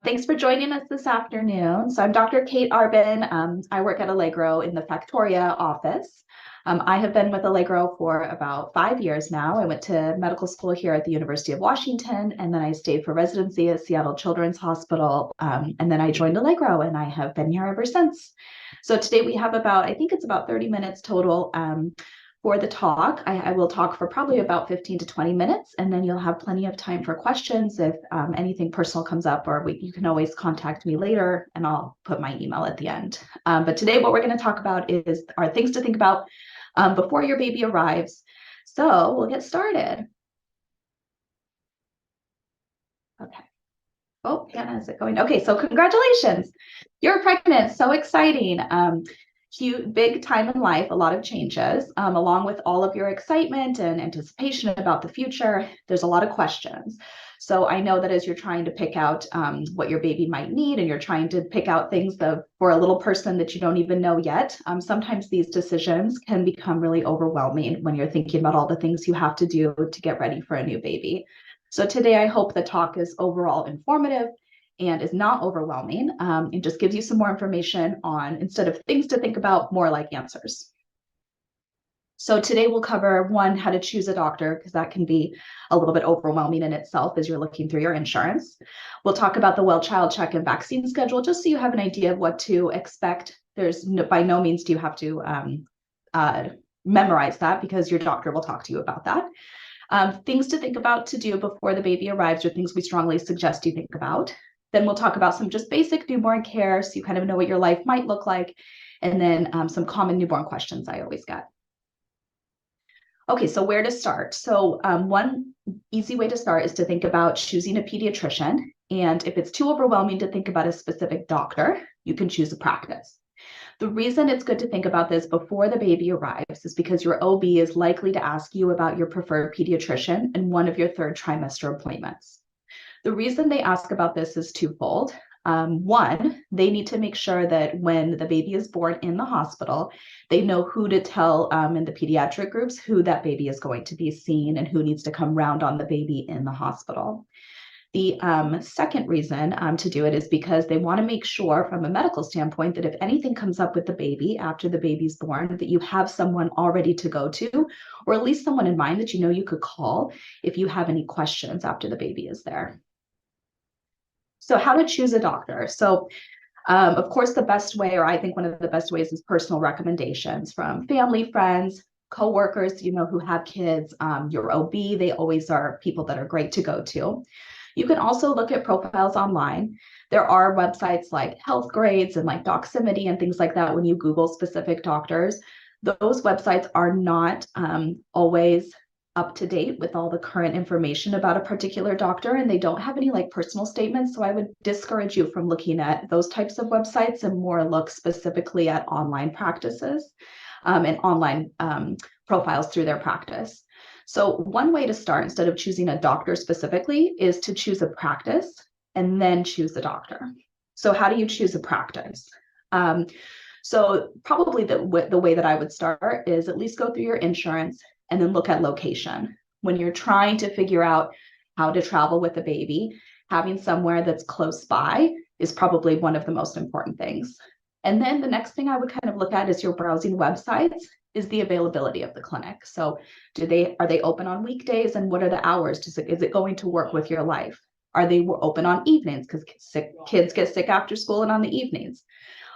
Thanks for joining us this afternoon. So I'm Dr. Kate Arbon. I work at Allegro in the Factoria office. I have been with Allegro for about 5 years now. I went to medical school here at the University of Washington, and then I stayed for residency at Seattle Children's Hospital. And then I joined Allegro, and I have been here ever since. So today we have I think it's about 30 minutes total for the talk. I will talk for probably about 15 to 20 minutes, and then you'll have plenty of time for questions if anything personal comes up, or you can always contact me later, and I'll put my email at the end. But today what we're going to talk about are things to think about before your baby arrives. So we'll get started. Okay. Oh, Hannah, is it going? Okay, so congratulations. You're pregnant. So exciting. Huge, big time in life, a lot of changes, along with all of your excitement and anticipation about the future. There's a lot of questions. So I know that as you're trying to pick out what your baby might need, and you're trying to pick out things for a little person that you don't even know yet, sometimes these decisions can become really overwhelming when you're thinking about all the things you have to do to get ready for a new baby. So today I hope the talk is overall informative and is not overwhelming. It just gives you some more information on, instead of things to think about, more like answers. So today we'll cover one, how to choose a doctor, because that can be a little bit overwhelming in itself as you're looking through your insurance. We'll talk about the well-child check and vaccine schedule, just so you have an idea of what to expect. By no means do you have to memorize that, because your doctor will talk to you about that. Things to think about to do before the baby arrives, or things we strongly suggest you think about. Then we'll talk about some just basic newborn care, so you kind of know what your life might look like, and then some common newborn questions I always get. Okay, so where to start? So one easy way to start is to think about choosing a pediatrician. And if it's too overwhelming to think about a specific doctor, you can choose a practice. The reason it's good to think about this before the baby arrives is because your OB is likely to ask you about your preferred pediatrician in one of your third trimester appointments. The reason they ask about this is twofold. One, they need to make sure that when the baby is born in the hospital, they know who to tell in the pediatric groups who that baby is going to be seeing and who needs to come round on the baby in the hospital. The second reason to do it is because they want to make sure from a medical standpoint that if anything comes up with the baby after the baby's born, that you have someone all ready to go to, or at least someone in mind that you know you could call if you have any questions after the baby is there. So how to choose a doctor. So of course, the best way, or I think one of the best ways, is personal recommendations from family, friends, coworkers, who have kids, your OB. They always are people that are great to go to. You can also look at profiles online. There are websites like Health Grades and like Doximity and things like that. When you Google specific doctors, those websites are not always up to date with all the current information about a particular doctor, and they don't have any like personal statements. So I would discourage you from looking at those types of websites and more look specifically at online practices and online profiles through their practice. So one way to start, instead of choosing a doctor specifically, is to choose a practice and then choose a doctor. So how do you choose a practice? So probably the way that I would start is at least go through your insurance and then look at location. When you're trying to figure out how to travel with a baby, having somewhere that's close by is probably one of the most important things. And then the next thing I would kind of look at is your browsing websites, is the availability of the clinic. So are they open on weekdays, and what are the hours? Is it going to work with your life? Are they open on evenings? Because kids get sick after school and on the evenings.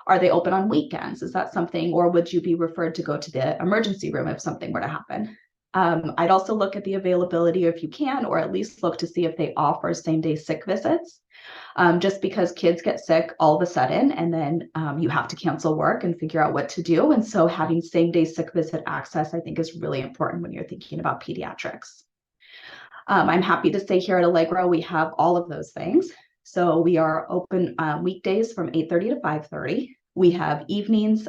Are they open on weekends? Is that something, or would you be referred to go to the emergency room if something were to happen? I'd also look at the availability, if you can, or at least look to see if they offer same-day sick visits. Just because kids get sick all of a sudden, and then you have to cancel work and figure out what to do. And so having same-day sick visit access, I think, is really important when you're thinking about pediatrics. I'm happy to say here at Allegro, we have all of those things. So we are open weekdays from 8:30 to 5:30. We have evenings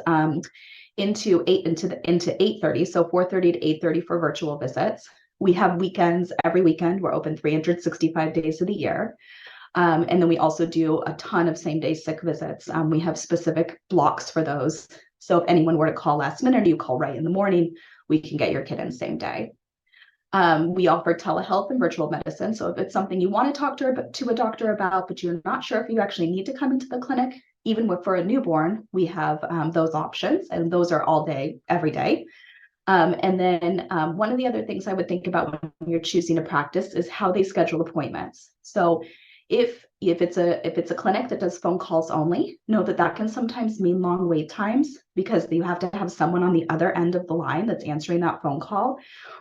into 8:30, so 4:30 to 8:30 for virtual visits. We have weekends every weekend. We're open 365 days of the year. And then we also do a ton of same-day sick visits. We have specific blocks for those. So if anyone were to call last minute, or you call right in the morning, we can get your kid in same day. We offer telehealth and virtual medicine. So if it's something you want to talk to a doctor about, but you're not sure if you actually need to come into the clinic, even for a newborn, we have those options, and those are all day, every day. And then one of the other things I would think about when you're choosing a practice is how they schedule appointments. So if it's a clinic that does phone calls only, know that that can sometimes mean long wait times because you have to have someone on the other end of the line that's answering that phone call.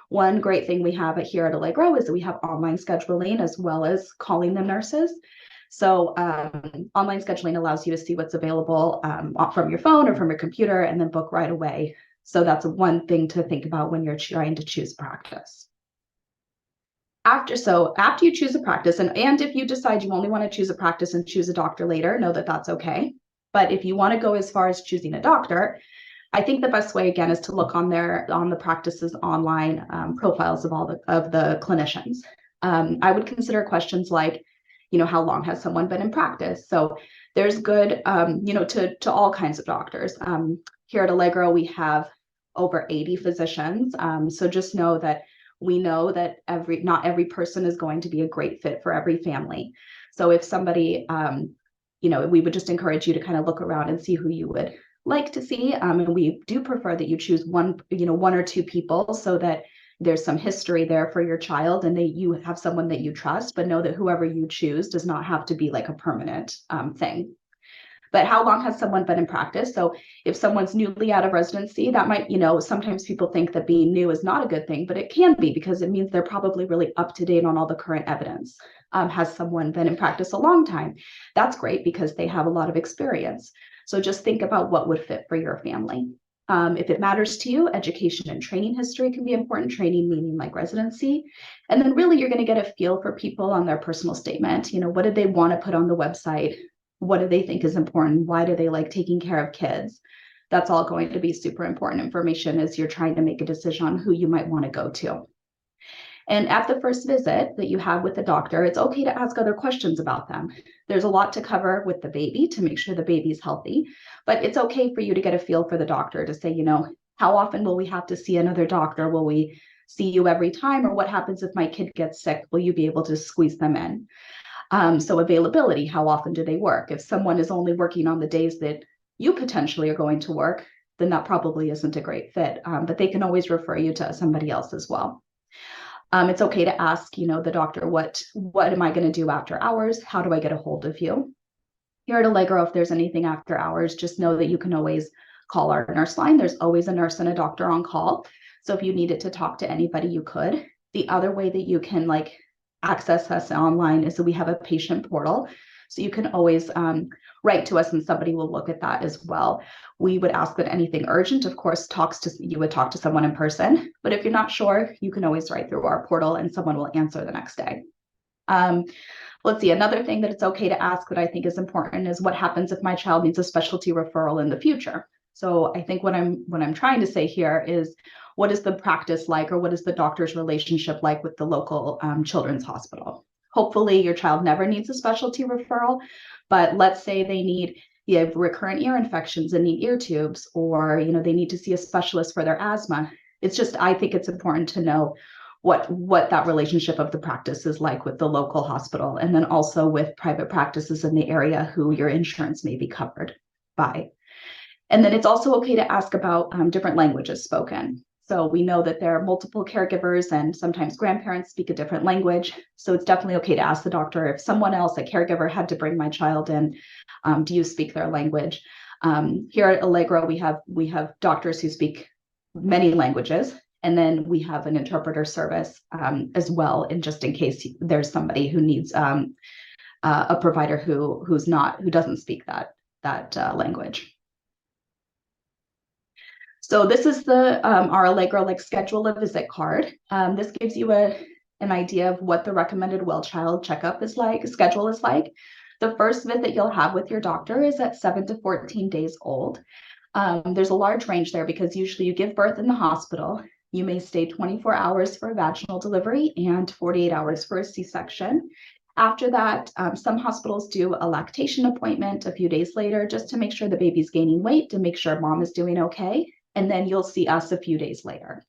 One great thing we have here at Allegro is that we have online scheduling as well as calling the nurses. So online scheduling allows you to see what's available from your phone or from your computer and then book right away. So that's one thing to think about when you're trying to choose practice. After you choose a practice, and if you decide you only want to choose a practice and choose a doctor later, know that that's okay. But if you want to go as far as choosing a doctor, I think the best way, again, is to look on the practice's online profiles of all the clinicians. I would consider questions like, how long has someone been in practice? So there's good, to all kinds of doctors. Here at Allegro, we have over 80 physicians. So just know that we know that not every person is going to be a great fit for every family. So if somebody, we would just encourage you to kind of look around and see who you would like to see. And we do prefer that you choose one or two people so that there's some history there for your child and that you have someone that you trust, but know that whoever you choose does not have to be like a permanent thing. But how long has someone been in practice? So if someone's newly out of residency, that might, sometimes people think that being new is not a good thing, but it can be because it means they're probably really up to date on all the current evidence. Has someone been in practice a long time? That's great because they have a lot of experience. So just think about what would fit for your family. If it matters to you, education and training history can be important. Training meaning like residency. And then really you're going to get a feel for people on their personal statement. What did they want to put on the website? What do they think is important? Why do they like taking care of kids? That's all going to be super important information as you're trying to make a decision on who you might want to go to. And at the first visit that you have with the doctor, it's okay to ask other questions about them. There's a lot to cover with the baby to make sure the baby's healthy, but it's okay for you to get a feel for the doctor to say, how often will we have to see another doctor? Will we see you every time? Or what happens if my kid gets sick? Will you be able to squeeze them in? So availability, how often do they work? If someone is only working on the days that you potentially are going to work, then that probably isn't a great fit, but they can always refer you to somebody else as well. It's okay to ask, the doctor, what am I going to do after hours? How do I get a hold of you? Here at Allegro, if there's anything after hours, just know that you can always call our nurse line. There's always a nurse and a doctor on call. So if you needed to talk to anybody, you could. The other way that you can access us online is that we have a patient portal. So you can always write to us and somebody will look at that as well. We would ask that anything urgent, of course, you would talk to someone in person. But if you're not sure, you can always write through our portal and someone will answer the next day. Let's see, another thing that it's okay to ask that I think is important is what happens if my child needs a specialty referral in the future? So I think what I'm trying to say here is, what is the practice like, or what is the doctor's relationship like with the local children's hospital? Hopefully your child never needs a specialty referral, but let's say you have recurrent ear infections and need ear tubes, or they need to see a specialist for their asthma. I think it's important to know what that relationship of the practice is like with the local hospital, and then also with private practices in the area who your insurance may be covered by. And then it's also okay to ask about different languages spoken. So we know that there are multiple caregivers and sometimes grandparents speak a different language. So it's definitely okay to ask the doctor, if someone else, a caregiver, had to bring my child in, do you speak their language? Here at Allegro, we have doctors who speak many languages, and then we have an interpreter service as well, and just in case there's somebody who needs a provider who doesn't speak that language. So this is our Allegro schedule a visit card. This gives you an idea of what the recommended well-child checkup schedule is like. The first visit you'll have with your doctor is at 7 to 14 days old. There's a large range there because usually you give birth in the hospital. You may stay 24 hours for a vaginal delivery and 48 hours for a C-section. After that, some hospitals do a lactation appointment a few days later just to make sure the baby's gaining weight, to make sure mom is doing okay. And then you'll see us a few days later.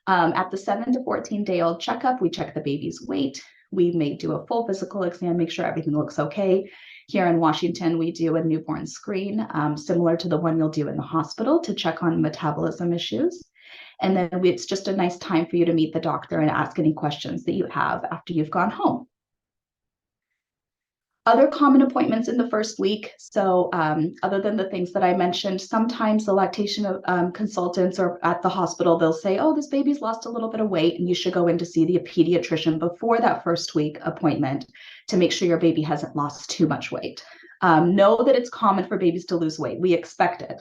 At the 7 to 14-day-old checkup, we check the baby's weight. We may do a full physical exam, make sure everything looks okay. Here in Washington, we do a newborn screen, similar to the one you'll do in the hospital to check on metabolism issues. And then it's just a nice time for you to meet the doctor and ask any questions that you have after you've gone home. Other common appointments in the first week. So other than the things that I mentioned, sometimes the lactation consultants or at the hospital, they'll say, oh, this baby's lost a little bit of weight and you should go in to see the pediatrician before that first week appointment to make sure your baby hasn't lost too much weight. Know that it's common for babies to lose weight. We expect it.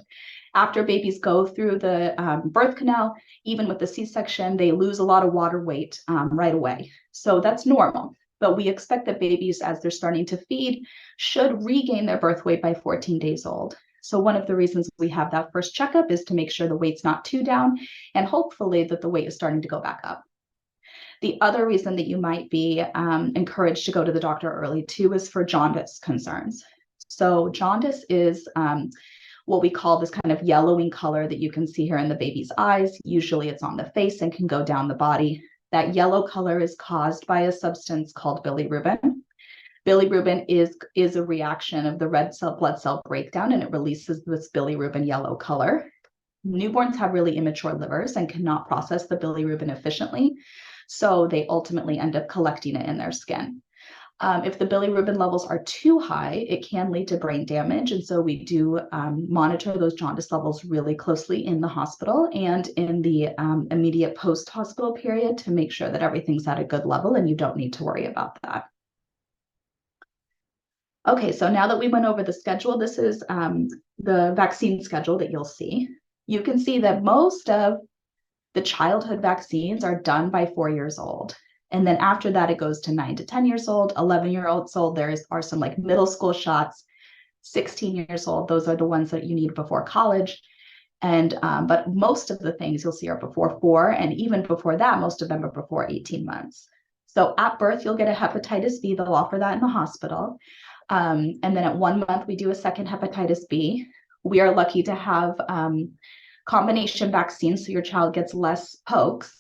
After babies go through the birth canal, even with the C-section, they lose a lot of water weight right away. So that's normal. But we expect that babies, as they're starting to feed, should regain their birth weight by 14 days old. So one of the reasons we have that first checkup is to make sure the weight's not too down and hopefully that the weight is starting to go back up. The other reason that you might be encouraged to go to the doctor early too is for jaundice concerns. So jaundice is what we call this kind of yellowing color that you can see here in the baby's eyes. Usually it's on the face and can go down the body. That yellow color is caused by a substance called bilirubin. Bilirubin is a reaction of the red blood cell breakdown, and it releases this bilirubin yellow color. Newborns have really immature livers and cannot process the bilirubin efficiently, so they ultimately end up collecting it in their skin. If the bilirubin levels are too high, it can lead to brain damage. And so we do monitor those jaundice levels really closely in the hospital and in the immediate post-hospital period to make sure that everything's at a good level and you don't need to worry about that. Okay, so now that we went over the schedule, this is the vaccine schedule that you'll see. You can see that most of the childhood vaccines are done by 4 years old. And then after that, it goes to 9 to 10 years old, 11-year-olds old. There are some like middle school shots, 16 years old. Those are the ones that you need before college. And but most of the things you'll see are before 4, and even before that, most of them are before 18 months. So at birth, you'll get a hepatitis B. They'll offer that in the hospital. And then at 1 month, we do a second hepatitis B. We are lucky to have combination vaccines, so your child gets less pokes.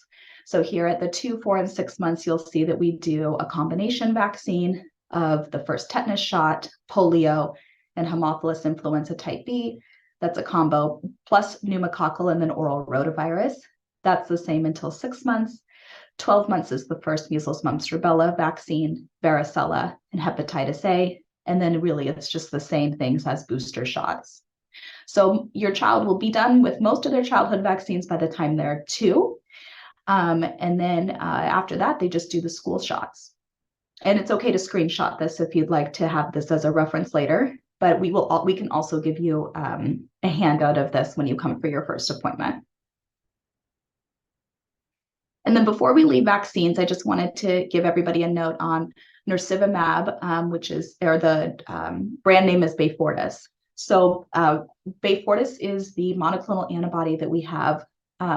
So here at the 2, 4, and 6 months, you'll see that we do a combination vaccine of the first tetanus shot, polio, and Haemophilus influenza type B. That's a combo, plus pneumococcal and then oral rotavirus. That's the same until 6 months. 12 months is the first measles, mumps, rubella vaccine, varicella, and hepatitis A. And then really it's just the same things as booster shots. So your child will be done with most of their childhood vaccines by the time they're 2. And then after that, they just do the school shots. And it's okay to screenshot this if you'd like to have this as a reference later, but we can also give you a handout of this when you come for your first appointment. And then before we leave vaccines, I just wanted to give everybody a note on Nursivimab, which is, or the brand name is Beyfortus. So Beyfortus is the monoclonal antibody that we have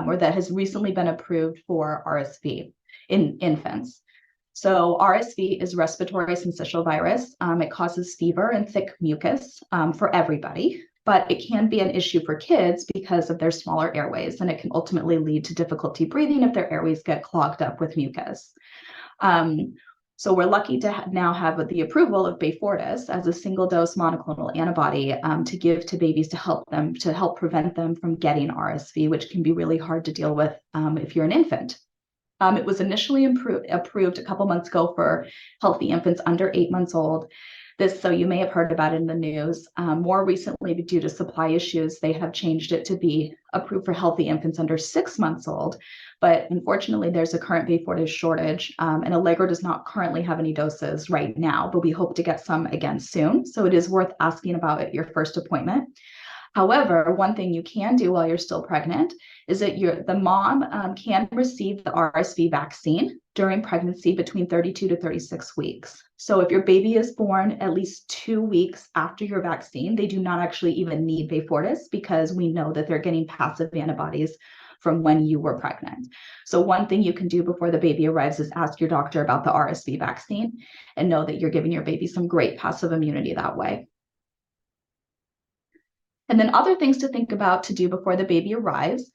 or that has recently been approved for RSV in infants. So RSV is respiratory syncytial virus. It causes fever and thick mucus for everybody, but it can be an issue for kids because of their smaller airways, and it can ultimately lead to difficulty breathing if their airways get clogged up with mucus. So we're lucky to now have the approval of Beyfortus as a single-dose monoclonal antibody to give to babies to help prevent them from getting RSV, which can be really hard to deal with if you're an infant. It was initially approved a couple months ago for healthy infants under 8 months old. So you may have heard about it in the news. More recently, due to supply issues, they have changed it to be approved for healthy infants under 6 months old. But unfortunately, there's a current Beyfortus shortage, and Allegro does not currently have any doses right now, but we hope to get some again soon. So it is worth asking about at your first appointment. However, one thing you can do while you're still pregnant is that the mom can receive the RSV vaccine during pregnancy between 32 to 36 weeks. So if your baby is born at least 2 weeks after your vaccine, they do not actually even need Beyfortus because we know that they're getting passive antibodies from when you were pregnant. So one thing you can do before the baby arrives is ask your doctor about the RSV vaccine and know that you're giving your baby some great passive immunity that way. And then other things to think about to do before the baby arrives.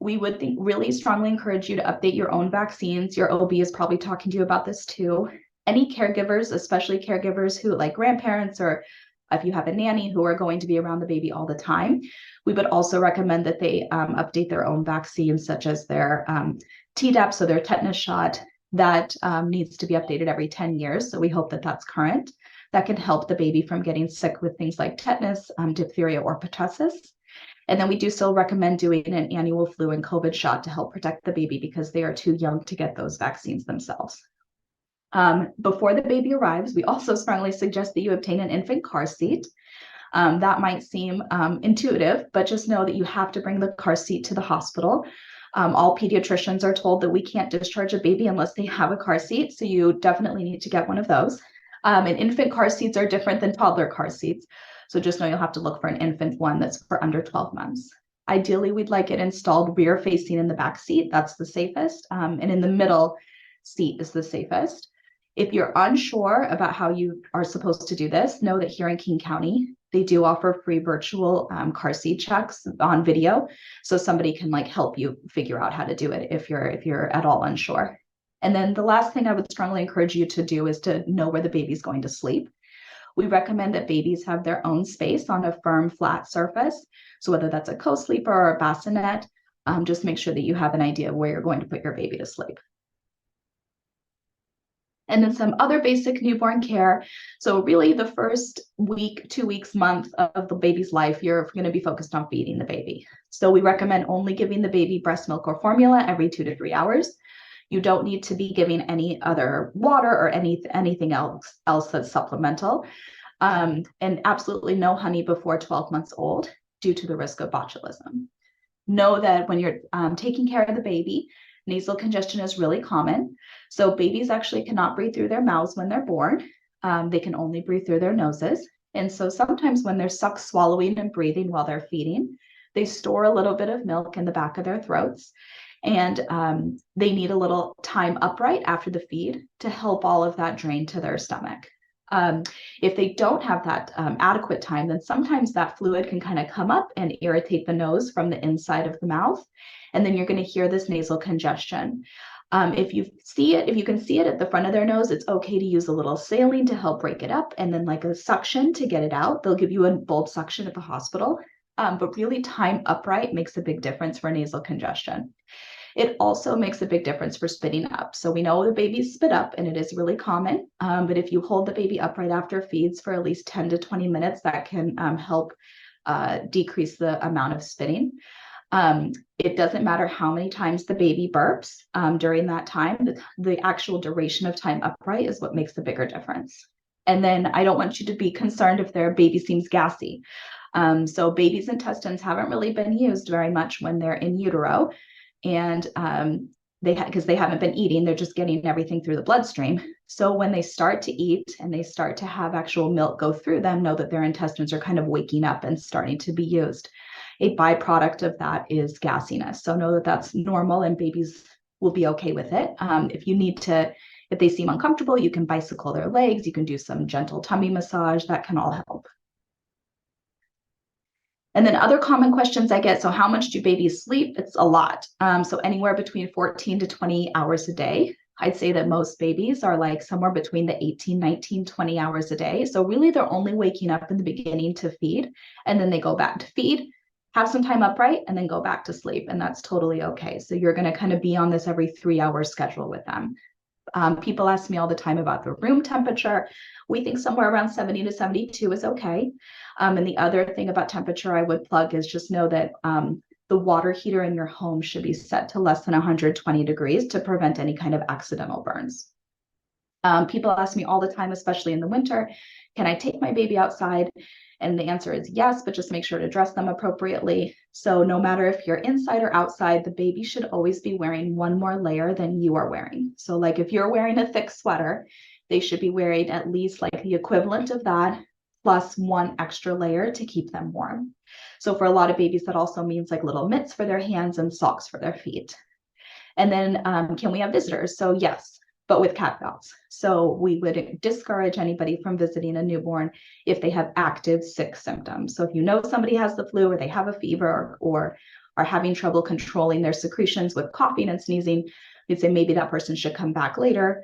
We would really strongly encourage you to update your own vaccines. Your OB is probably talking to you about this too. Any caregivers, especially caregivers who like grandparents, or if you have a nanny who are going to be around the baby all the time, we would also recommend that they update their own vaccines, such as their Tdap, so their tetanus shot, that needs to be updated every 10 years. So we hope that that's current. That can help the baby from getting sick with things like tetanus, diphtheria, or pertussis. And then we do still recommend doing an annual flu and COVID shot to help protect the baby because they are too young to get those vaccines themselves. Before the baby arrives, we also strongly suggest that you obtain an infant car seat. That might seem intuitive, but just know that you have to bring the car seat to the hospital. All pediatricians are told that we can't discharge a baby unless they have a car seat, so you definitely need to get one of those. And infant car seats are different than toddler car seats. So just know you'll have to look for an infant one that's for under 12 months. Ideally, we'd like it installed rear facing in the back seat. That's the safest. And in the middle seat is the safest. If you're unsure about how you are supposed to do this, know that here in King County, they do offer free virtual car seat checks on video. So somebody can like help you figure out how to do it if you're at all unsure. And then the last thing I would strongly encourage you to do is to know where the baby's going to sleep. We recommend that babies have their own space on a firm, flat surface. So whether that's a co-sleeper or a bassinet, just make sure that you have an idea of where you're going to put your baby to sleep. And then some other basic newborn care. So really the first week, 2 weeks, month of the baby's life, you're going to be focused on feeding the baby. So we recommend only giving the baby breast milk or formula every 2 to 3 hours. You don't need to be giving any other water or anything else that's supplemental. And absolutely no honey before 12 months old due to the risk of botulism. Know that when you're taking care of the baby, nasal congestion is really common. So babies actually cannot breathe through their mouths when they're born. They can only breathe through their noses. And so sometimes when they're suck swallowing and breathing while they're feeding, they store a little bit of milk in the back of their throats. And they need a little time upright after the feed to help all of that drain to their stomach. If they don't have that adequate time, then sometimes that fluid can kind of come up and irritate the nose from the inside of the mouth. And then you're going to hear this nasal congestion. If you can see it at the front of their nose, it's okay to use a little saline to help break it up, and then like a suction to get it out. They'll give you a bold suction at the hospital. But really time upright makes a big difference for nasal congestion. It also makes a big difference for spitting up. So we know the babies spit up, and it is really common. But if you hold the baby upright after feeds for at least 10 to 20 minutes, that can help decrease the amount of spitting. It doesn't matter how many times the baby burps during that time. The actual duration of time upright is what makes the bigger difference. And then I don't want you to be concerned if their baby seems gassy. So babies' intestines haven't really been used very much when they're in utero. And because they haven't been eating, they're just getting everything through the bloodstream. So when they start to eat and they start to have actual milk go through them, know that their intestines are kind of waking up and starting to be used. A byproduct of that is gassiness. So know that that's normal and babies will be okay with it. If they seem uncomfortable, you can bicycle their legs, you can do some gentle tummy massage, that can all help. And then other common questions I get, so how much do babies sleep? It's a lot. So anywhere between 14 to 20 hours a day. I'd say that most babies are like somewhere between the 18, 19, 20 hours a day. So really they're only waking up in the beginning to feed, and then they go back to feed, have some time upright, and then go back to sleep. And that's totally okay. So you're going to kind of be on this every 3-hour schedule with them. People ask me all the time about the room temperature. We think somewhere around 70 to 72 is okay. And the other thing about temperature I would plug is just know that the water heater in your home should be set to less than 120 degrees to prevent any kind of accidental burns. People ask me all the time, especially in the winter, can I take my baby outside? And the answer is yes, but just make sure to dress them appropriately. So no matter if you're inside or outside, the baby should always be wearing one more layer than you are wearing. So like if you're wearing a thick sweater, they should be wearing at least like the equivalent of that plus one extra layer to keep them warm. So for a lot of babies, that also means like little mitts for their hands and socks for their feet. And then can we have visitors? So yes, but with cat valves. So we would discourage anybody from visiting a newborn if they have active sick symptoms. So if you know somebody has the flu or they have a fever or are having trouble controlling their secretions with coughing and sneezing, we'd say maybe that person should come back later.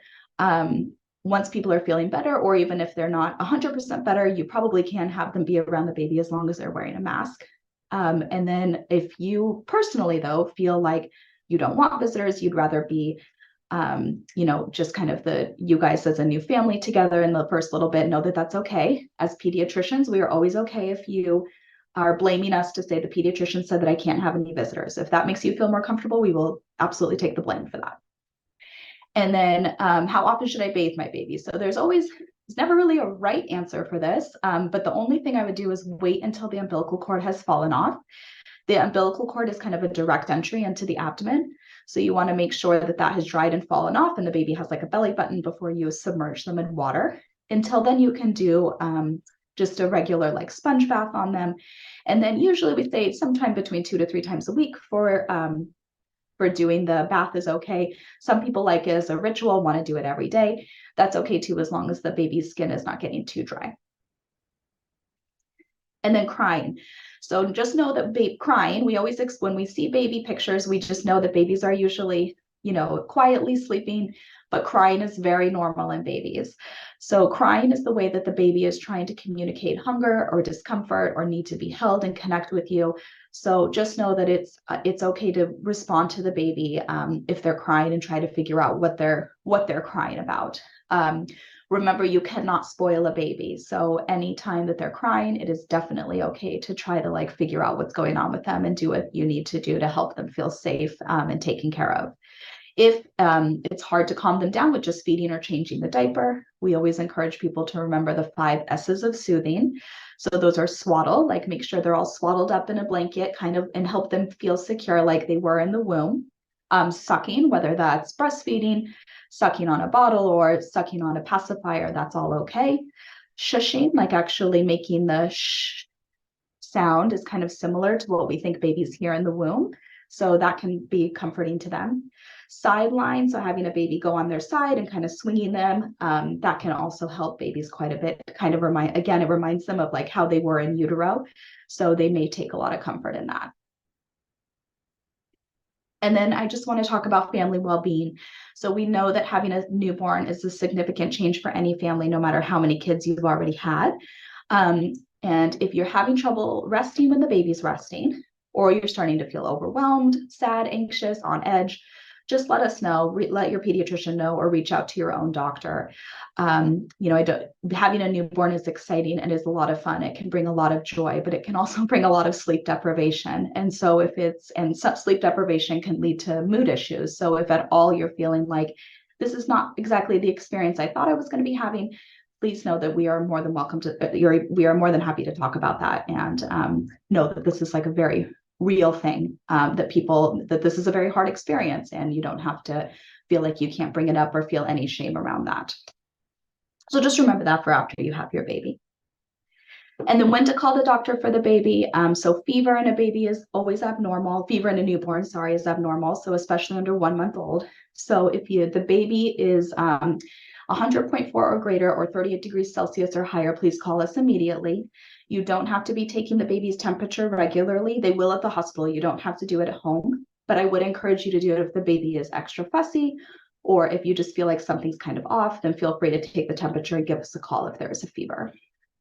Once people are feeling better, or even if they're not 100% better, you probably can have them be around the baby as long as they're wearing a mask. And then if you personally, though, feel like you don't want visitors, you'd rather be, just kind of you guys as a new family together in the first little bit, know that that's okay. As pediatricians, we are always okay if you are blaming us to say the pediatrician said that I can't have any visitors. If that makes you feel more comfortable, we will absolutely take the blame for that. And then how often should I bathe my baby? So there's never really a right answer for this, but the only thing I would do is wait until the umbilical cord has fallen off. The umbilical cord is kind of a direct entry into the abdomen. So you want to make sure that that has dried and fallen off and the baby has like a belly button before you submerge them in water. Until then, you can do just a regular like sponge bath on them. And then usually we say sometime between 2 to 3 times a week for doing the bath is okay. Some people like it as a ritual, want to do it every day. That's okay too, as long as the baby's skin is not getting too dry. And then crying. So just know that crying, when we see baby pictures, we just know that babies are usually, quietly sleeping, but crying is very normal in babies. So crying is the way that the baby is trying to communicate hunger or discomfort or need to be held and connect with you. So just know that it's okay to respond to the baby if they're crying and try to figure out what they're crying about. Remember, you cannot spoil a baby. So anytime that they're crying, it is definitely okay to try to like figure out what's going on with them and do what you need to do to help them feel safe and taken care of. If it's hard to calm them down with just feeding or changing the diaper, we always encourage people to remember the 5 S's of soothing. So those are swaddle, like make sure they're all swaddled up in a blanket and help them feel secure like they were in the womb. Sucking, whether that's breastfeeding, sucking on a bottle or sucking on a pacifier, that's all okay. Shushing, like actually making the shh sound, is kind of similar to what we think babies hear in the womb. So that can be comforting to them. Sideline, so having a baby go on their side and kind of swinging them, that can also help babies quite a bit. Kind of it reminds them of like how they were in utero. So they may take a lot of comfort in that. And then I just want to talk about family well-being. So we know that having a newborn is a significant change for any family, no matter how many kids you've already had. And if you're having trouble resting when the baby's resting, or you're starting to feel overwhelmed, sad, anxious, on edge, just let us know, let your pediatrician know, or reach out to your own doctor. Having a newborn is exciting and is a lot of fun. It can bring a lot of joy, but it can also bring a lot of sleep deprivation. And so sleep deprivation can lead to mood issues. So if at all you're feeling like this is not exactly the experience I thought I was going to be having, please know that we are more than we are more than happy to talk about that, and know that this is like a very real thing, that this is a very hard experience, and you don't have to feel like you can't bring it up or feel any shame around that. So just remember that for after you have your baby. And then when to call the doctor for the baby. So fever in a baby is always abnormal. Fever in a newborn, is abnormal. So especially under 1 month old. So if the baby is 100.4 or greater or 38 degrees Celsius or higher, please call us immediately. You don't have to be taking the baby's temperature regularly. They will at the hospital. You don't have to do it at home, but I would encourage you to do it if the baby is extra fussy, or if you just feel like something's kind of off, then feel free to take the temperature and give us a call if there is a fever.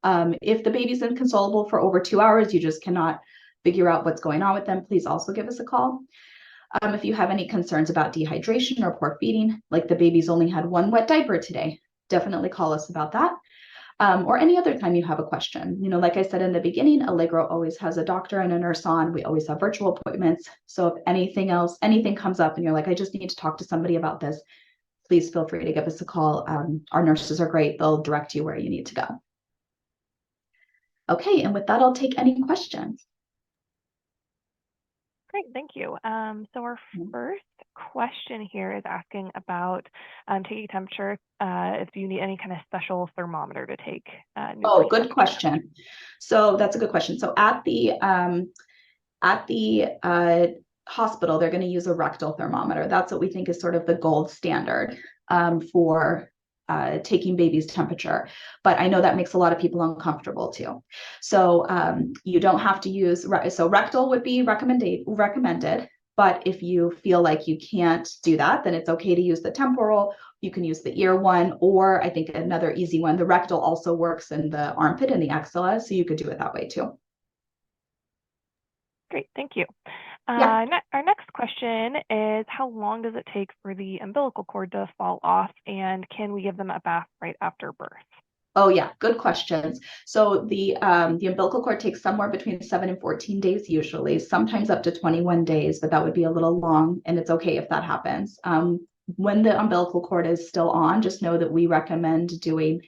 If the baby's inconsolable for over 2 hours, you just cannot figure out what's going on with them, please also give us a call. If you have any concerns about dehydration or poor feeding, like the baby's only had 1 wet diaper today, definitely call us about that. Or any other time you have a question. Like I said in the beginning, Allegro always has a doctor and a nurse on. We always have virtual appointments. So if anything comes up and you're like, I just need to talk to somebody about this, please feel free to give us a call. Our nurses are great. They'll direct you where you need to go. Okay, and with that, I'll take any questions. Great, thank you. So our first question here is asking about taking temperature, if you need any kind of special thermometer to take. Good question. So that's a good question. So at the hospital, they're going to use a rectal thermometer. That's what we think is sort of the gold standard for taking baby's temperature, but I know that makes a lot of people uncomfortable too. So you don't have to use, so rectal would be recommended, but if you feel like you can't do that, then it's okay to use the temporal. You can use the ear one, or I think another easy one, the rectal also works in the armpit and the axilla, so you could do it that way too. Great, thank you. Yeah. Our next question is, how long does it take for the umbilical cord to fall off, and can we give them a bath right after birth? Oh yeah, good questions. So the umbilical cord takes somewhere between 7 and 14 days usually, sometimes up to 21 days, but that would be a little long, and it's okay if that happens. When the umbilical cord is still on, just know that we recommend doing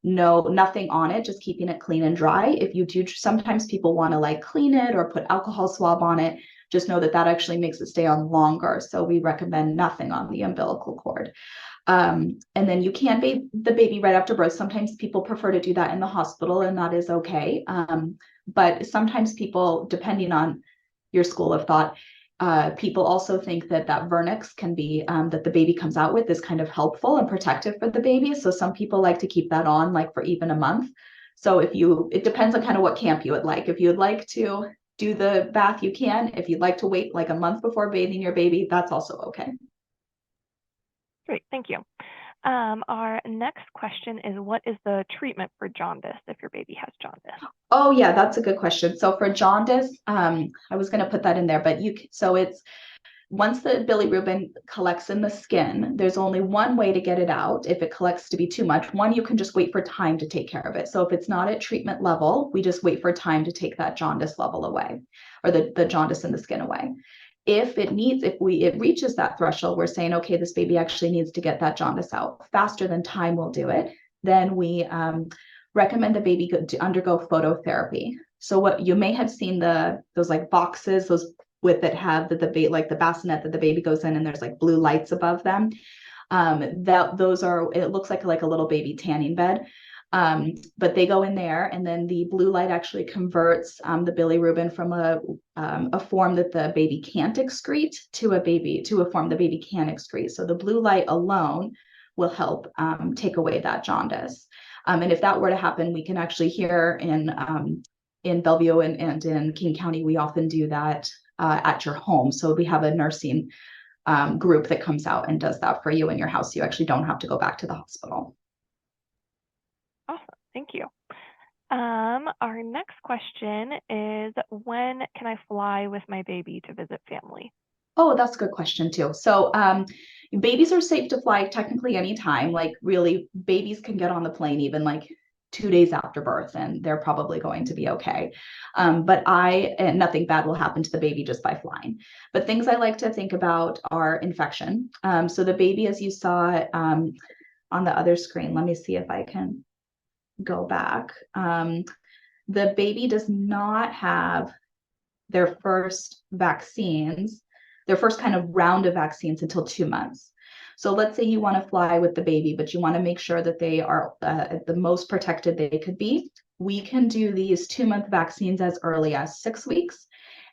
nothing on it, just keeping it clean and dry. If you do, sometimes people want to like clean it or put alcohol swab on it. Just know that that actually makes it stay on longer. So we recommend nothing on the umbilical cord. And then you can bathe the baby right after birth. Sometimes people prefer to do that in the hospital, and that is okay. But sometimes people, depending on your school of thought, people also think that vernix can be, that the baby comes out with, is kind of helpful and protective for the baby. So some people like to keep that on like for even a month. So it depends on kind of what camp you would like. If you would like to do the bath, you can. If you'd like to wait like a month before bathing your baby, that's also okay. Great, thank you. Our next question is, what is the treatment for jaundice if your baby has jaundice? Oh yeah, that's a good question. So for jaundice, I was going to put that in there, but it's once the bilirubin collects in the skin, there's only one way to get it out. If it collects to be too much, one, you can just wait for time to take care of it. So if it's not at treatment level, we just wait for time to take that jaundice level away, or the jaundice in the skin away. If it reaches that threshold, we're saying, okay, this baby actually needs to get that jaundice out faster than time will do it. Then we recommend the baby to undergo phototherapy. So what you may have seen those like boxes, those with that have like the bassinet that the baby goes in, and there's like blue lights above them. It looks like a little baby tanning bed. But they go in there, and then the blue light actually converts the bilirubin from a form that the baby can't excrete to a form the baby can excrete. So the blue light alone will help take away that jaundice. And if that were to happen, we can actually here in Bellevue and in King County, we often do that at your home. So we have a nursing group that comes out and does that for you in your house. You actually don't have to go back to the hospital. Awesome, thank you. Our next question is, when can I fly with my baby to visit family? Oh, that's a good question too. So babies are safe to fly technically anytime. Like really, babies can get on the plane even like 2 days after birth, and they're probably going to be okay. But nothing bad will happen to the baby just by flying. But things I like to think about are infection. So the baby, as you saw on the other screen, let me see if I can go back. The baby does not have their first kind of round of vaccines until 2 months. So let's say you want to fly with the baby, but you want to make sure that they are the most protected they could be. We can do these 2-month vaccines as early as 6 weeks.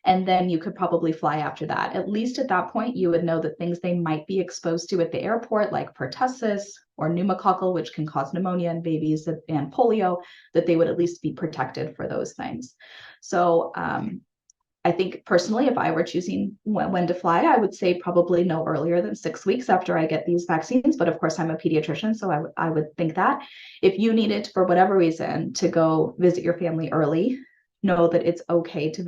And then you could probably fly after that. At least at that point, you would know that things they might be exposed to at the airport, like pertussis or pneumococcal, which can cause pneumonia in babies, and polio, that they would at least be protected for those things. So I think personally, if I were choosing when to fly, I would say probably no earlier than 6 weeks after I get these vaccines. But of course, I'm a pediatrician, so I would think that if you needed, for whatever reason, to go visit your family early, know that it's okay to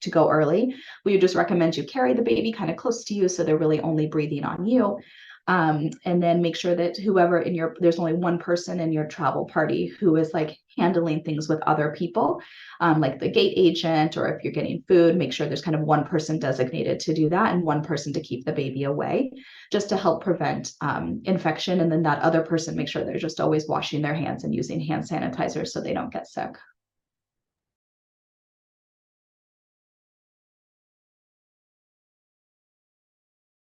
go early. We would just recommend you carry the baby kind of close to you, so they're really only breathing on you. And then make sure that there's only one person in your travel party who is like handling things with other people, like the gate agent, or if you're getting food, make sure there's kind of one person designated to do that and one person to keep the baby away, just to help prevent infection. And then that other person, make sure they're just always washing their hands and using hand sanitizer so they don't get sick.